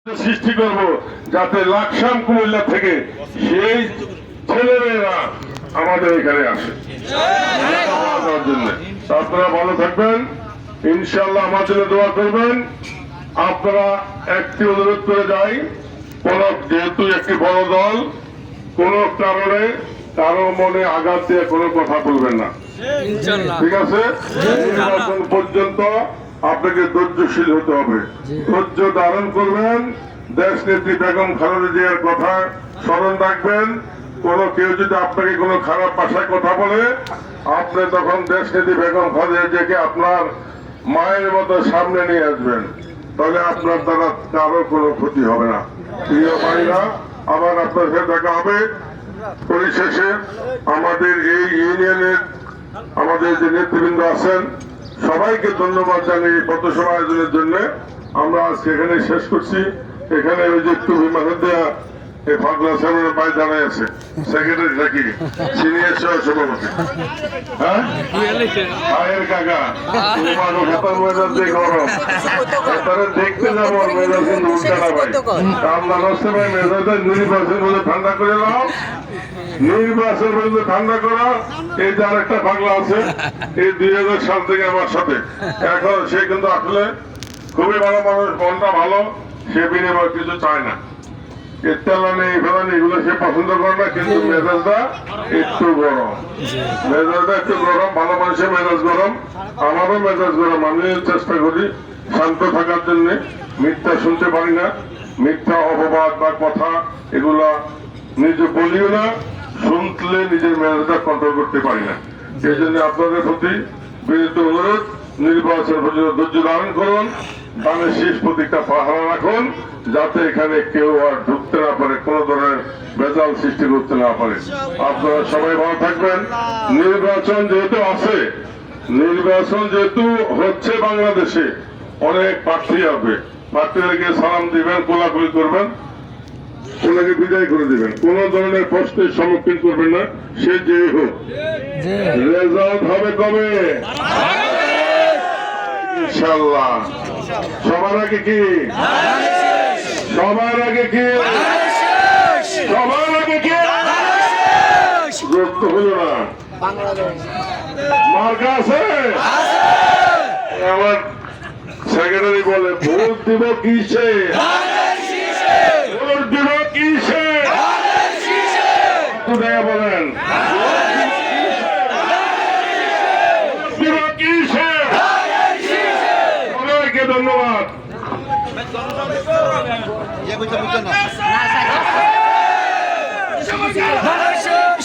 সৃষ্টি করব যাতে লাকসাম কুমিল্লা থেকে সেই ছেলেমেয়েরা আমাদের এখানে আসে। আপনারা ভালো থাকবেন, ইনশাআল্লাহ আমার জন্য দোয়া করবেন। আপনারা একটি অনুরোধ করে যাই, যেহেতু একটি বড় দল, কোন কারণে কারো মনে আঘাত দিয়ে কোনো কথা বলবেন না, ঠিক আছে? নির্বাচন পর্যন্ত আপনাকে ধৈর্যশীল হতে হবে, ধৈর্য ধারণ করবেন। দেশ নেত্রী বেগম খালেদা জিয়ার কথা স্মরণ রাখবেন। কেউ যদি আপনাকে কোনো খারাপ ভাষায় কথা বলে, আপনি তখন দেশ নেত্রী বেগম খালেদা জিয়াকে আপনার মায়ের মতো সামনে নিয়ে আসবেন, তাহলে আপনার দ্বারা কারো কোনো ক্ষতি হবে না। প্রিয় ভাইরা, আবার আপনার সাথে দেখা হবে। পরিশেষে আমাদের এই ইউনিয়নের আমাদের যে নেতৃবৃন্দ আছেন, সবাইকে ধন্যবাদ জানিয়ে পথসভা আয়োজনের জন্য আমরা আজকে এখানে শেষ করছি। এখানে ওই যে একটু বিমানের দেওয়া এই ফাগলা সাহেবের পায়ে দাঁড়ায় আছে সেক্রেটারি থাকি সিনিয়র সভাপতি, হ্যাঁ ভাইয়ের কাকা, তোমার খাতার মেজাজ দিয়ে গরম, তারা দেখতে যাবো মেজাজ কিন্তু উল্টানা ভাই আল্লাহ নষ্ট ভাই মেজাজটা নির্বাচন বলে ঠান্ডা করে নাও, নির্বাচন পর্যন্ত ঠান্ডা করা। এই যে আরেকটা পাগলা আছে, এই 2000 সাল থেকে আমার সাথে, এখন সে কিন্তু আসলে খুবই ভালো মানুষ, মনটা ভালো, সে বিনিময় কিছু চায় না, এগুলো সে পছন্দ করে না, কিন্তু মেজাজটা একটু গরম, মেজাজটা একটু গরম, ভালো মানুষের মেজাজ গরম, আমারও মেজাজ গরম। আমি চেষ্টা করি শান্ত থাকার জন্য, মিথ্যা শুনতে পারি না, মিথ্যা অপবাদ বা কথা এগুলা নিজে বলিও না, শুনলে নিজের মেজাজটা কন্ট্রোল করতে পারি না। সেই জন্য আপনাদের প্রতি বিনীত অনুরোধ, নির্বাচন পর্যন্ত ধৈর্য ধারণ করুন, ধানের শেষ প্রতীকটা পাহারা রাখুন, যাতে এখানে কেউ আর ঢুকতে না পারে, কোন ধরনের ভেজাল সৃষ্টি করতে না পারে। আপনারা সবাই ভালো থাকবেন। নির্বাচন যেহেতু আছে, নির্বাচন যেহেতু হচ্ছে বাংলাদেশে, অনেক প্রার্থী হবে, প্রার্থীদেরকে সালাম দিবেন, কোলাকুলি করবেন, ওনাকে বিদায় করে দিবেন, কোন ধরনের প্রশ্নের সম্মুখীন করবেন না, সে যে হোক। রেজাল্ট হবে কবে? ইনশাআল্লাহ। সবার আগে কি? সবার আগে কি? সবার আগে কি? রক্ত হলো না, মার্কা আছে। আমার সেক্রেটারি বলে ভোট দিব কিসে, ভোট দিব কিসে, বলেন দিব কিসে। সবাইকে ধন্যবাদ।